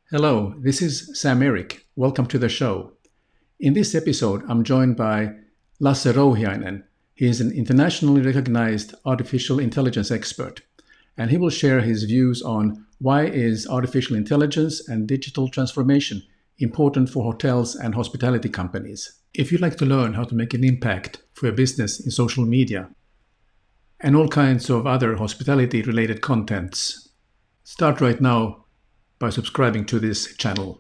Hello, this is Sam-Erik. Welcome to the show. In this episode, I'm joined by Lasse Rouhiainen. He is an internationally recognized artificial intelligence expert, and he will share his views on why is artificial intelligence and digital transformation important for hotels and hospitality companies. If you'd like to learn how to make an impact for your business in social media and all kinds of other hospitality-related contents, start right now by subscribing to this channel.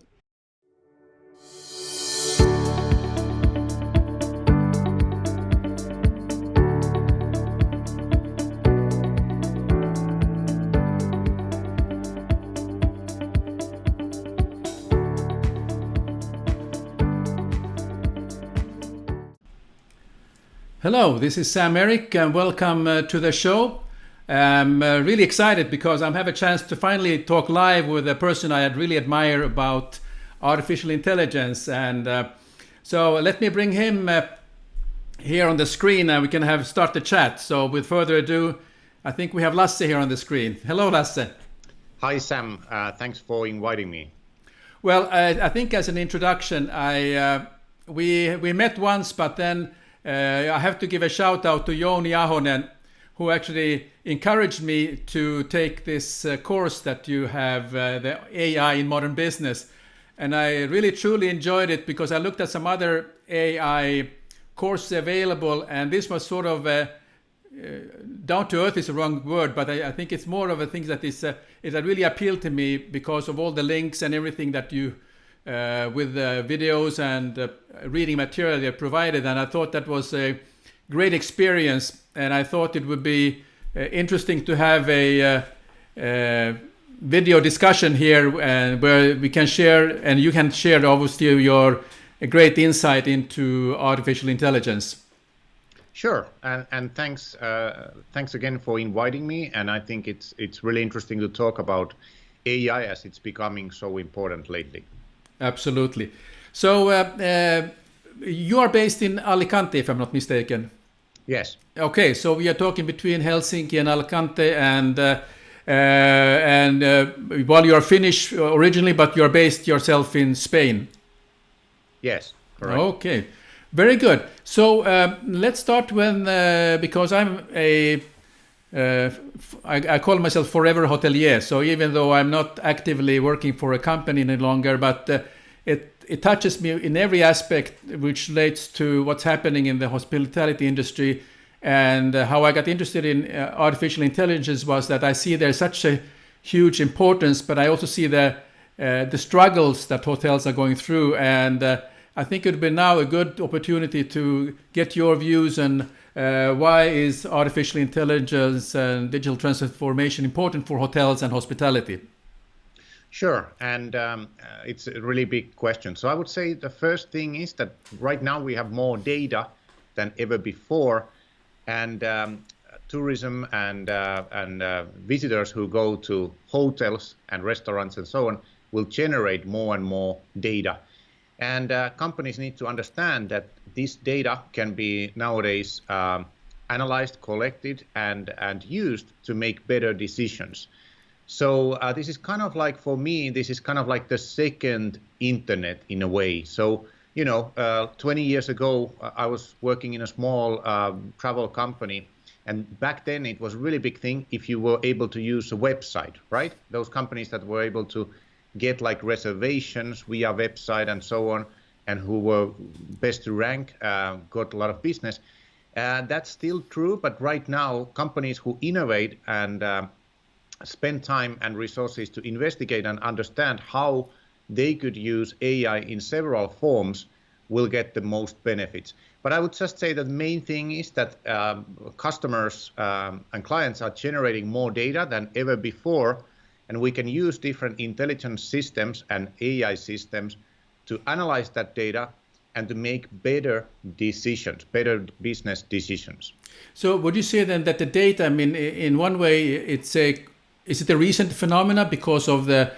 Hello, this is Sam-Erik and welcome to the show. I'm really excited because I have a chance to finally talk live with a person I really admire about artificial intelligence. And so let me bring him here on the screen and we can start the chat. So with further ado, I think we have Lasse here on the screen. Hello, Lasse. Hi, Sam. Thanks for inviting me. Well, I think as an introduction, we met once, but then I have to give a shout out to Jouni Ahonen, who actually encouraged me to take this course that you have, the AI in modern business. And I really truly enjoyed it because I looked at some other AI courses available, and this was sort of down to earth is the wrong word, but I think it's more of a thing that it really appealed to me because of all the links and everything that you with videos and reading material they provided, and I thought that was a great experience, and I thought it would be interesting to have a video discussion here where we can share, and you can share obviously your great insight into artificial intelligence. Sure, and thanks again for inviting me, and I think it's really interesting to talk about AI as it's becoming so important lately. Absolutely. So you are based in Alicante, if I'm not mistaken. Yes. Okay, so we are talking between Helsinki and Alicante, and while you are Finnish originally, but you are based yourself in Spain. Yes, correct. Okay, very good. So let's start when because I call myself forever hotelier. So even though I'm not actively working for a company any longer, but it touches me in every aspect which relates to what's happening in the hospitality industry. And how I got interested in artificial intelligence was that I see there's such a huge importance, but I also see the struggles that hotels are going through. And I think it would be now a good opportunity to get your views on why is artificial intelligence and digital transformation important for hotels and hospitality? Sure, and it's a really big question. So I would say the first thing is that right now we have more data than ever before, and tourism and visitors who go to hotels and restaurants and so on will generate more and more data. And companies need to understand that this data can be nowadays analyzed, collected, and used to make better decisions. So this is kind of like, for me, this is kind of like the second internet in a way. So, 20 years ago, I was working in a small travel company. And back then it was a really big thing if you were able to use a website, right? Those companies that were able to get like reservations via website and so on, and who were best to rank got a lot of business. That's still true, but right now companies who innovate and spend time and resources to investigate and understand how they could use AI in several forms will get the most benefits. But I would just say that the main thing is that customers and clients are generating more data than ever before, and we can use different intelligence systems and AI systems to analyze that data and to make better decisions, better business decisions. So would you say then that the data, I mean, in one way, is it a recent phenomena because of the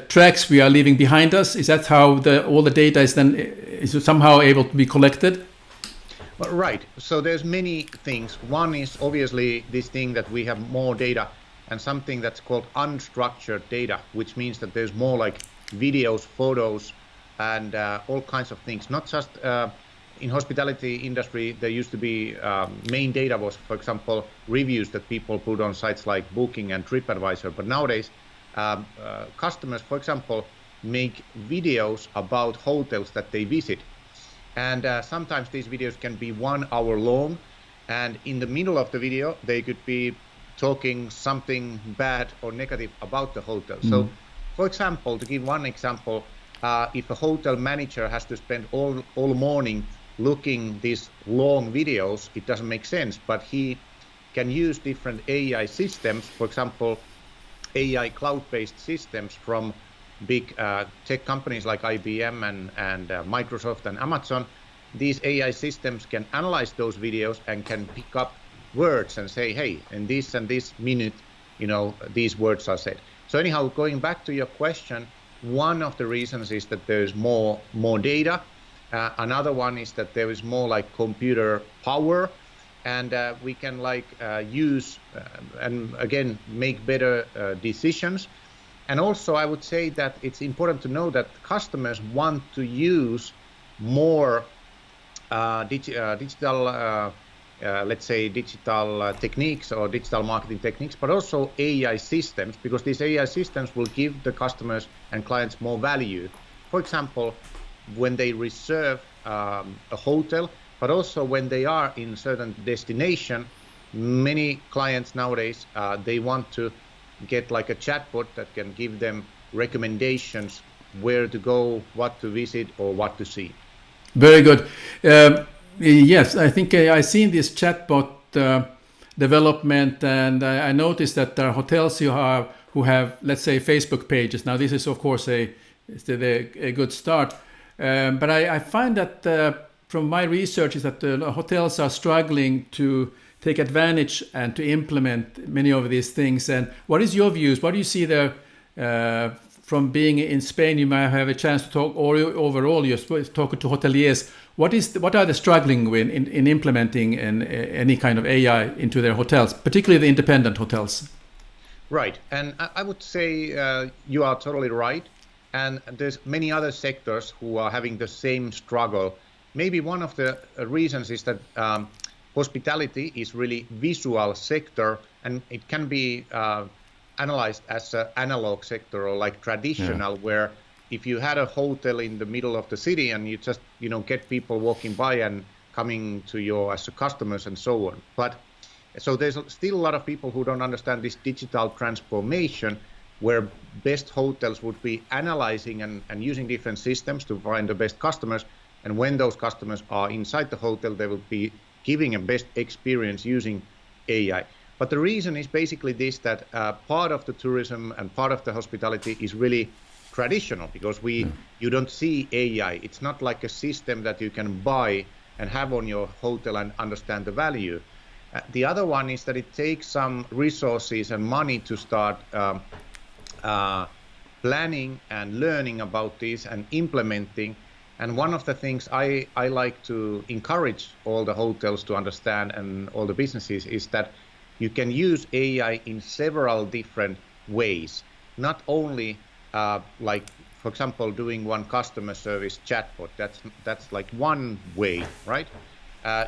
tracks we are leaving behind us? Is that how all the data is somehow able to be collected? Well, right. So there's many things. One is obviously this thing that we have more data and something that's called unstructured data, which means that there's more like videos, photos, and all kinds of things. Not just in hospitality industry, there used to be main data was, for example, reviews that people put on sites like Booking and TripAdvisor. But nowadays, customers, for example, make videos about hotels that they visit. And sometimes these videos can be 1 hour long. And in the middle of the video, they could be talking something bad or negative about the hotel. So, for example, to give one example, if a hotel manager has to spend all morning looking these long videos, it doesn't make sense. But he can use different AI systems, for example, AI cloud-based systems from big tech companies like IBM and Microsoft and Amazon. These AI systems can analyze those videos and can pick up words and say, hey, in this and this minute, these words are said. So anyhow, going back to your question, one of the reasons is that there's more data. Another one is that there is more like computer power, and we can use and again make better decisions. And also, I would say that it's important to know that customers want to use more digital, let's say, digital techniques or digital marketing techniques, but also AI systems, because these AI systems will give the customers and clients more value. For example, when they reserve a hotel, but also when they are in a certain destination, many clients nowadays, they want to get like a chatbot that can give them recommendations where to go, what to visit, or what to see. Very good. Yes, I think I've seen this chatbot development, and I noticed that there are hotels who have, let's say, Facebook pages. Now, this is, of course, a good start. But I find that from my research is that hotels are struggling to take advantage and to implement many of these things. And what is your views? What do you see there from being in Spain? You might have a chance to talk, or overall you're talking to hoteliers. What are they struggling with in implementing any kind of AI into their hotels, particularly the independent hotels? Right, and I would say you are totally right. And there's many other sectors who are having the same struggle. Maybe one of the reasons is that hospitality is really visual sector, and it can be analyzed as an analog sector or like traditional, where if you had a hotel in the middle of the city and you just get people walking by and coming to you as customers and so on. But so there's still a lot of people who don't understand this digital transformation, where best hotels would be analyzing and using different systems to find the best customers. And when those customers are inside the hotel, they will be giving a best experience using AI. But the reason is basically this, that part of the tourism and part of the hospitality is really traditional, because you don't see AI. It's not like a system that you can buy and have on your hotel and understand the value. The other one is that it takes some resources and money to start planning and learning about this and implementing. And one of the things I like to encourage all the hotels to understand and all the businesses is that you can use AI in several different ways. Not only like, for example, doing one customer service chatbot. That's like one way, right?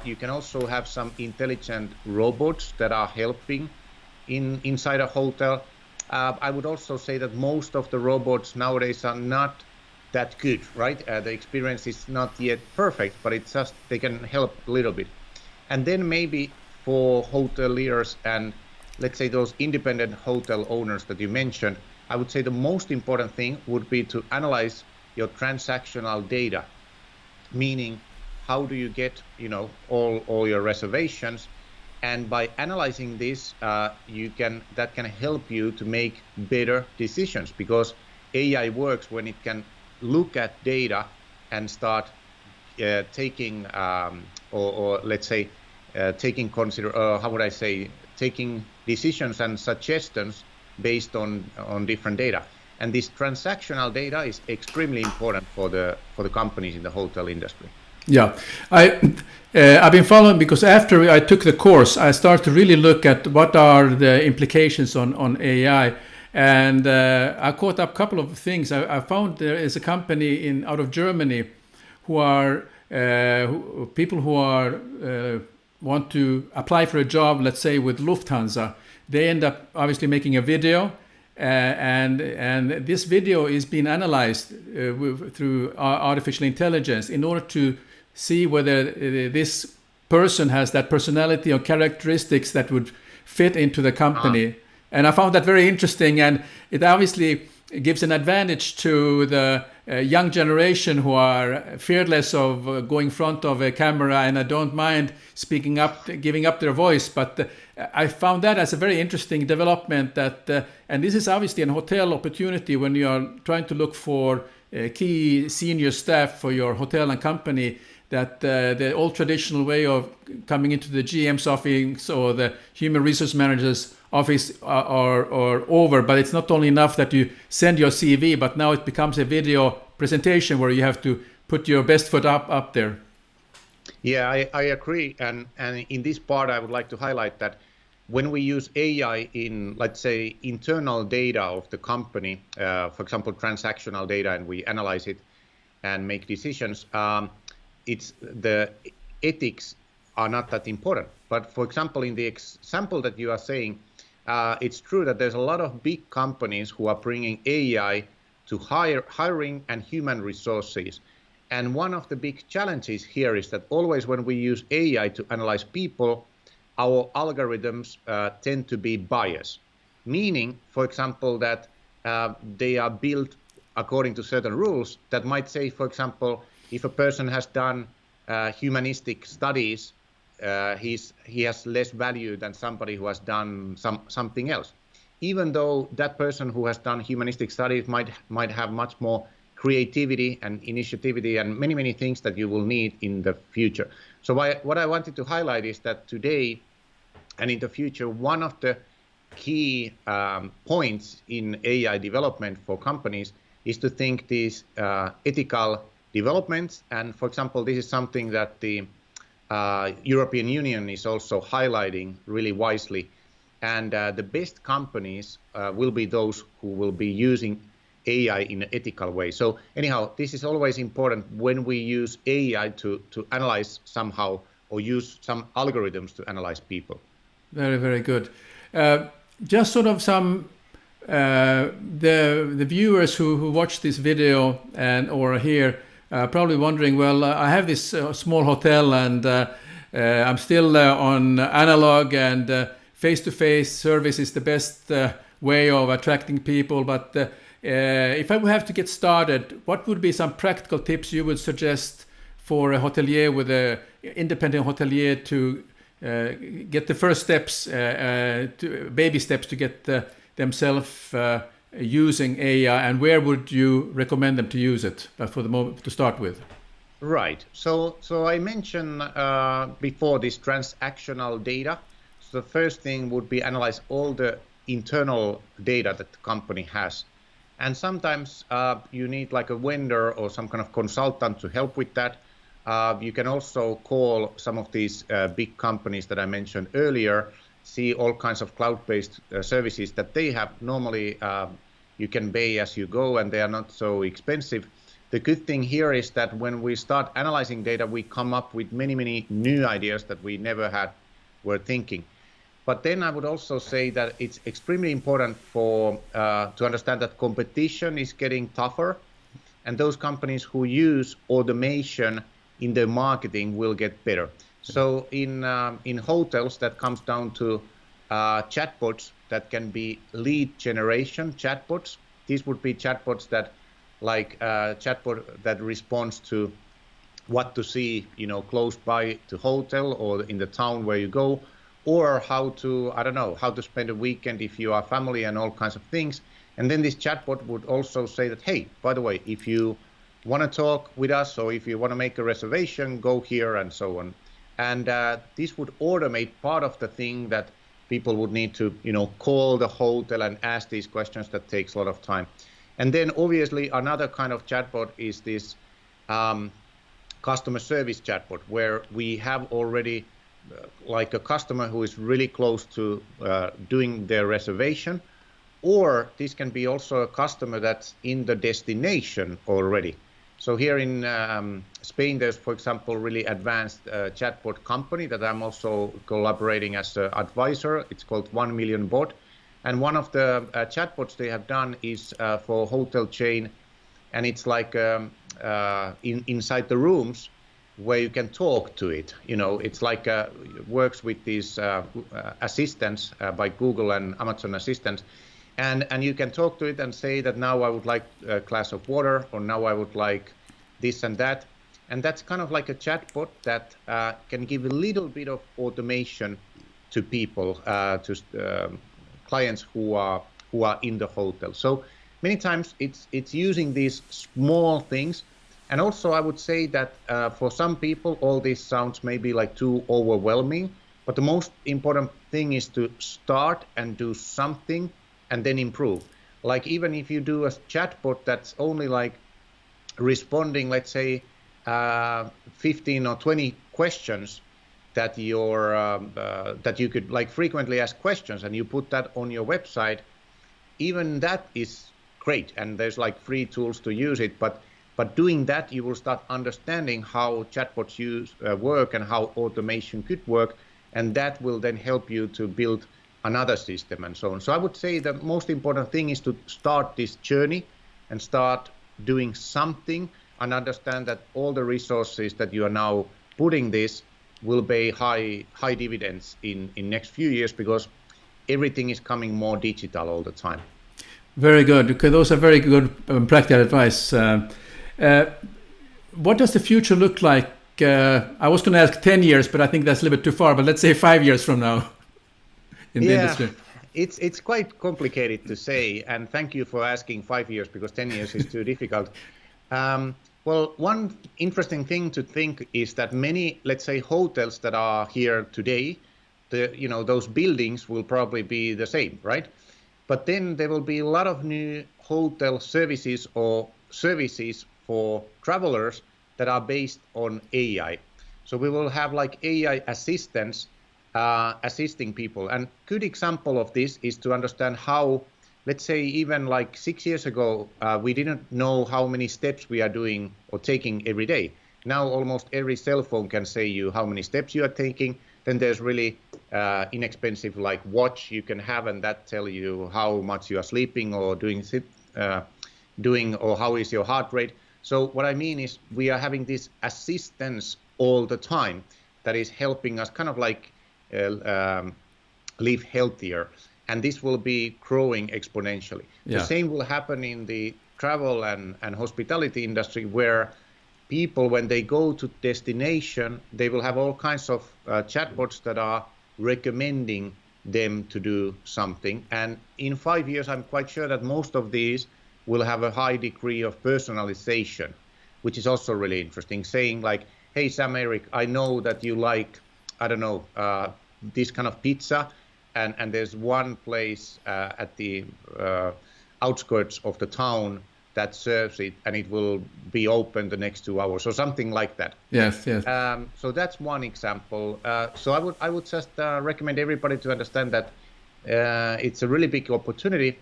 You can also have some intelligent robots that are helping inside a hotel. I would also say that most of the robots nowadays are not that good, right? The experience is not yet perfect, but it's just they can help a little bit. And then maybe for hoteliers and let's say those independent hotel owners that you mentioned, I would say the most important thing would be to analyze your transactional data, meaning how do you get all your reservations. And by analyzing this, that can help you to make better decisions, because AI works when it can look at data and start taking or let's say taking decisions and suggestions based on different data. And this transactional data is extremely important for the companies in the hotel industry. Yeah, I've been following because after I took the course, I started to really look at what are the implications on AI, and I caught up a couple of things. I found there is a company out of Germany who are people who are want to apply for a job, let's say with Lufthansa. They end up obviously making a video. And this video is being analyzed through artificial intelligence in order to see whether this person has that personality or characteristics that would fit into the company. And I found that very interesting, and it obviously gives an advantage to the young generation who are fearless of going in front of a camera and I don't mind speaking up, giving up their voice. But I found that as a very interesting development that, and this is obviously a hotel opportunity when you are trying to look for key senior staff for your hotel and company, that the old traditional way of coming into the GM's office or the human resource manager's office are over. But it's not only enough that you send your CV, but now it becomes a video presentation where you have to put your best foot up there. Yeah, I agree. And in this part, I would like to highlight that when we use AI in, let's say, internal data of the company, for example, transactional data, and we analyze it and make decisions, it's the ethics are not that important. But for example, in the example that you are saying, it's true that there's a lot of big companies who are bringing AI to hiring and human resources. And one of the big challenges here is that always when we use AI to analyze people, our algorithms tend to be biased, meaning, for example, that they are built according to certain rules that might say, for example, if a person has done humanistic studies, he has less value than somebody who has done something else, even though that person who has done humanistic studies might have much more creativity and initiativity and many things that you will need in the future. So what I wanted to highlight is that today and in the future, one of the key points in AI development for companies is to think these ethical developments. And for example, this is something that the European Union is also highlighting really wisely. And the best companies will be those who will be using AI in an ethical way. So anyhow, this is always important when we use AI to analyze somehow or use some algorithms to analyze people. Very, very good. Just sort of some the viewers who watch this video and or are here probably wondering, well, I have this small hotel and I'm still on analog and face-to-face service is the best way of attracting people. But if I would have to get started, what would be some practical tips you would suggest for a hotelier with a independent hotelier to get the first steps, baby steps to get themselves using AI, and where would you recommend them to use it for the moment to start with? Right. So I mentioned before this transactional data. So the first thing would be analyze all the internal data that the company has. And sometimes you need like a vendor or some kind of consultant to help with that. You can also call some of these big companies that I mentioned earlier, see all kinds of cloud-based services that they have. Normally, you can pay as you go and they are not so expensive. The good thing here is that when we start analyzing data, we come up with many new ideas that we never were thinking. But then I would also say that it's extremely important to understand that competition is getting tougher, and those companies who use automation in their marketing will get better. So in hotels, that comes down to chatbots that can be lead generation chatbots. These would be chatbots that chatbot that responds to what to see, close by to hotel or in the town where you go, or how to spend a weekend if you are family and all kinds of things. And then this chatbot would also say that, hey, by the way, if you want to talk with us or if you want to make a reservation, go here and so on. And this would automate part of the thing that people would need to, call the hotel and ask these questions that takes a lot of time. And then obviously another kind of chatbot is this customer service chatbot, where we have already like a customer who is really close to doing their reservation, or this can be also a customer that's in the destination already. So here in Spain, there's, for example, really advanced chatbot company that I'm also collaborating as an advisor. It's called 1 Million Bot. And one of the chatbots they have done is for hotel chain. And it's like inside the rooms where you can talk to it. You know, it's like works with these assistants by Google and Amazon assistants. And you can talk to it and say that now I would like a glass of water, or now I would like this and that. And that's kind of like a chatbot that can give a little bit of automation to people, to clients who are in the hotel. So many times it's using these small things. And also I would say that for some people, all this sounds maybe like too overwhelming, but the most important thing is to start and do something and then improve. Like even if you do a chatbot that's only like responding, let's say 15 or 20 questions that that you could like frequently ask questions, and you put that on your website, even that is great. And there's like free tools to use it, but doing that, you will start understanding how chatbots work and how automation could work, and that will then help you to build another system and so on. So I would say the most important thing is to start this journey and start doing something, and understand that all the resources that you are now putting this will pay high dividends in next few years, because everything is coming more digital all the time. Very good. Okay, those are very good practical advice. What does the future look like? I was going to ask 10 years, but I think that's a little bit too far. But let's say 5 years from now in the industry. It's quite complicated to say, and thank you for asking 5 years, because 10 years is too difficult. Well, one interesting thing to think is that many, let's say, hotels that are here today, those buildings will probably be the same, right? But then there will be a lot of new hotel services or services for travelers that are based on AI. So we will have like AI assistants assisting people. And good example of this is to understand how, let's say, even like 6 years ago, we didn't know how many steps we are doing or taking every day. Now almost every cell phone can say you how many steps you are taking. Then there's really inexpensive like watch you can have, and that tell you how much you are sleeping or doing or how is your heart rate. So what I mean is we are having this assistance all the time that is helping us kind of like live healthier. And this will be growing exponentially. Yeah. The same will happen in the travel and hospitality industry, where people, when they go to destination, they will have all kinds of chatbots that are recommending them to do something. And in 5 years, I'm quite sure that most of these will have a high degree of personalization, which is also really interesting, saying like, hey, Sam-Erik, I know that you like, I don't know, this kind of pizza. And there's one place at the outskirts of the town that serves it, and it will be open the next 2 hours or something like that. Yes. So that's one example. So I would just recommend everybody to understand that it's a really big opportunity,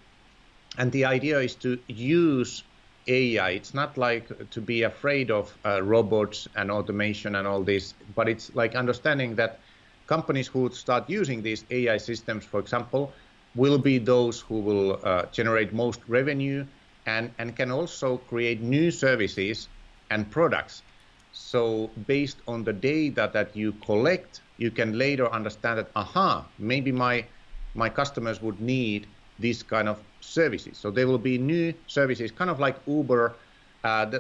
and the idea is to use AI. It's not like to be afraid of robots and automation and all this, but it's like understanding that companies who start using these AI systems, for example, will be those who will generate most revenue and can also create new services and products. So based on the data that you collect, you can later understand that, maybe my customers would need this kind of services. So there will be new services, kind of like Uber,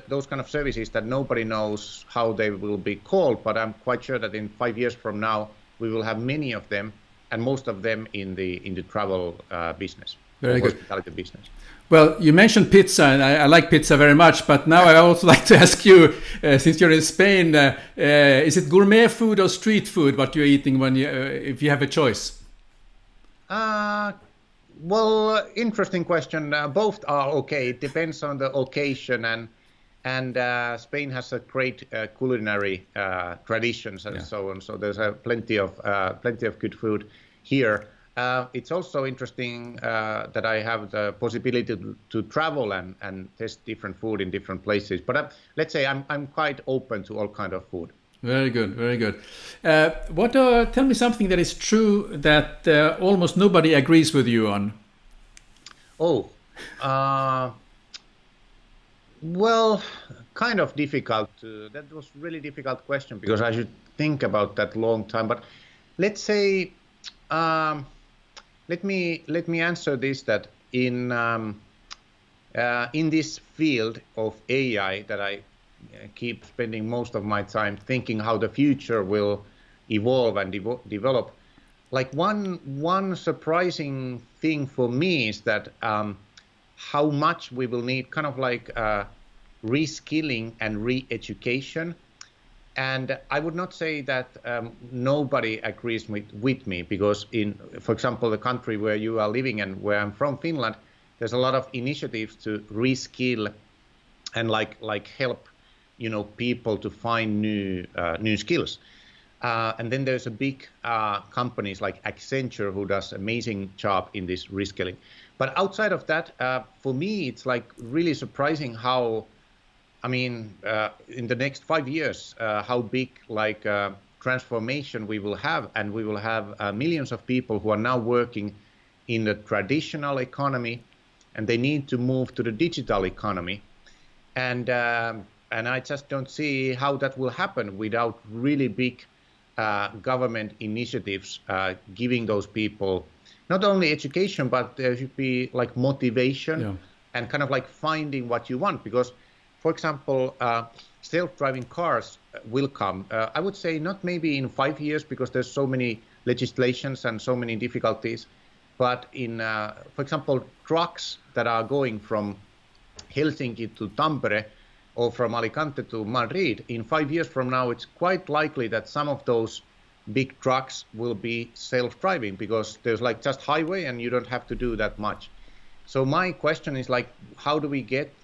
those kind of services that nobody knows how they will be called, but I'm quite sure that in 5 years from now, we will have many of them, and most of them in the travel business, very good, hospitality business. Well, you mentioned pizza, and I like pizza very much. But now I also like to ask you, since you're in Spain, is it gourmet food or street food? What you're eating if you have a choice? Well, interesting question. Both are okay. It depends on the occasion, And Spain has a great culinary traditions and so on. So there's plenty of good food here. It's also interesting that I have the possibility to travel and test different food in different places. But let's say I'm quite open to all kind of food. Very good, very good. Tell me something that is true that almost nobody agrees with you on. Oh, well, kind of difficult. That was really difficult question because I should think about that long time. But let's say, let me answer this, that in this field of AI that I keep spending most of my time thinking how the future will evolve and develop. Like one surprising thing for me is that how much we will need kind of like reskilling and re-education. And I would not say that nobody agrees with me, because for example, the country where you are living and where I'm from, Finland, there's a lot of initiatives to reskill and like help, people to find new skills. And then there's a big companies like Accenture who does amazing job in this reskilling. But outside of that, for me, it's like really surprising how, in the next 5 years, how big transformation we will have, and we will have millions of people who are now working in the traditional economy, and they need to move to the digital economy, and I just don't see how that will happen without really big government initiatives giving those people not only education, but there should be like motivation and kind of like finding what you want. Because, for example, self-driving cars will come. I would say not maybe in 5 years, because there's so many legislations and so many difficulties. But in, for example, trucks that are going from Helsinki to Tampere or from Alicante to Madrid, in 5 years from now, it's quite likely that some of those big trucks will be self-driving, because there's like just highway and you don't have to do that much. So my question is like, how do we get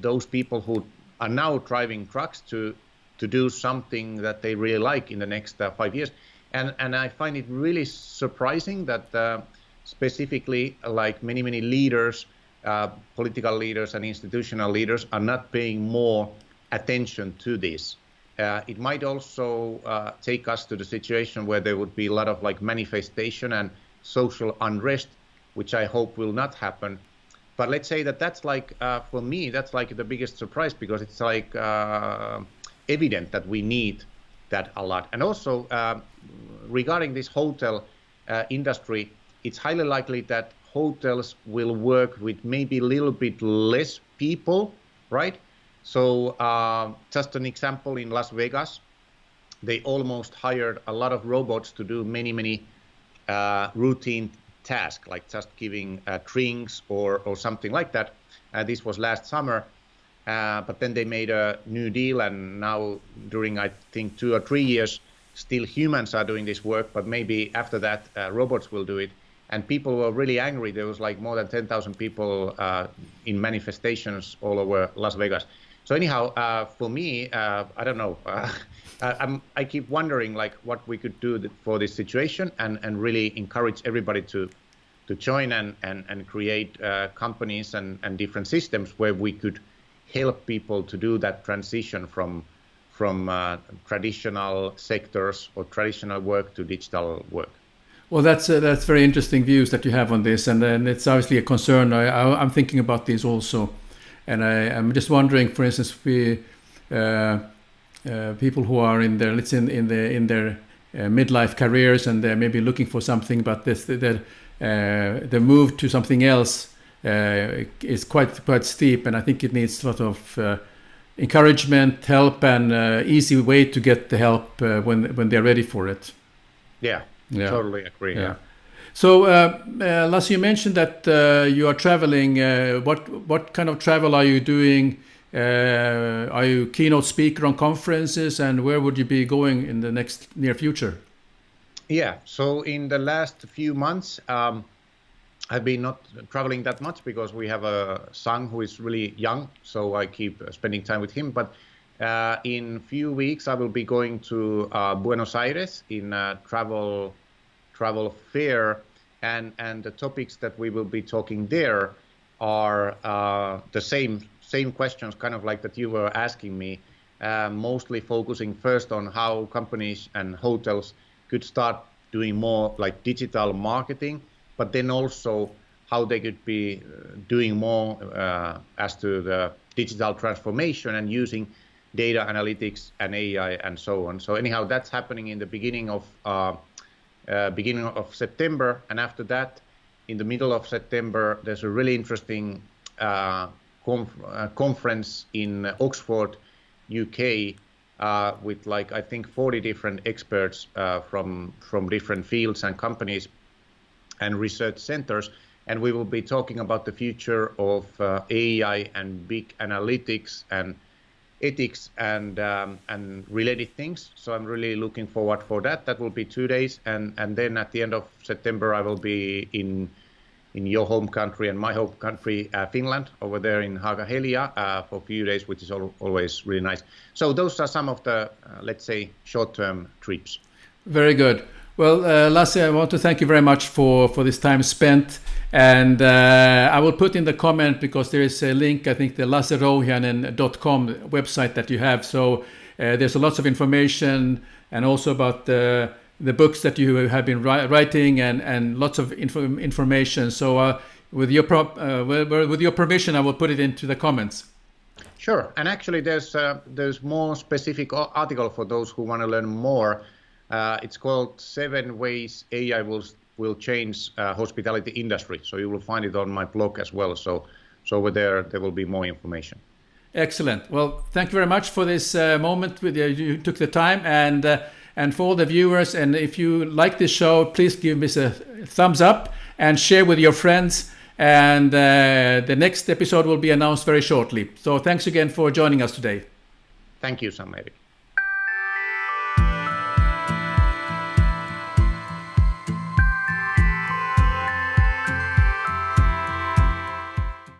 those people who are now driving trucks to do something that they really like in the next 5 years? And I find it really surprising that specifically like many leaders, political leaders and institutional leaders are not paying more attention to this. It might also take us to the situation where there would be a lot of like manifestation and social unrest, which I hope will not happen. But let's say that that's like, for me, that's like the biggest surprise, because it's like evident that we need that a lot. And also regarding this hotel industry, it's highly likely that hotels will work with maybe a little bit less people, right? So just an example, in Las Vegas, they almost hired a lot of robots to do many routine tasks, like just giving drinks or something like that. This was last summer, but then they made a new deal, and now during, I think, 2 or 3 years, still humans are doing this work, but maybe after that, robots will do it. And people were really angry. There was like more than 10,000 people in manifestations all over Las Vegas. So anyhow, for me, I don't know. I keep wondering like what we could do for this situation, and really encourage everybody to join and create companies and different systems where we could help people to do that transition from traditional sectors or traditional work to digital work. Well, that's very interesting views that you have on this, and it's obviously a concern. I'm thinking about this also, and I'm just wondering, for instance, people who are in their, let's say, in their midlife careers, and they're maybe looking for something, but the move to something else is quite steep, and I think it needs sort of encouragement, help, and easy way to get the help when they're ready for it. Yeah. Totally agree. Yeah. So, Lasse, you mentioned that you are traveling. What kind of travel are you doing? Are you keynote speaker on conferences, and where would you be going in the near future? Yeah. So in the last few months, I've been not traveling that much because we have a son who is really young, so I keep spending time with him. But in few weeks, I will be going to Buenos Aires in a travel fair, and the topics that we will be talking there are the same questions, kind of like that you were asking me, mostly focusing first on how companies and hotels could start doing more like digital marketing, but then also how they could be doing more as to the digital transformation and using data analytics and AI and so on. So anyhow, that's happening in the beginning of September, and after that, in the middle of September, there's a really interesting conference in Oxford, UK, with like I think 40 different experts from different fields and companies and research centers, and we will be talking about the future of AI and big analytics and ethics and related things. So I'm really looking forward for that. That will be 2 days, and then at the end of September I will be in your home country and my home country, Finland, over there in Hotelier for a few days, which is always really nice. So those are some of the let's say short-term trips. Very good. Well, Lasse, I want to thank you very much for this time spent. And I will put in the comment, because there is a link, I think the lasserouhiainen.com website that you have. So there's lots of information, and also about the books that you have been writing, and lots of information. So with your permission, I will put it into the comments. Sure. And actually there's more specific article for those who want to learn more. It's called 7 Ways AI will change hospitality industry. So you will find it on my blog as well. So over there will be more information. Excellent. Well, thank you very much for this moment. You took the time, and for all the viewers. And if you like this show, please give us a thumbs up and share with your friends. And the next episode will be announced very shortly. So thanks again for joining us today. Thank you, Sam-Erik.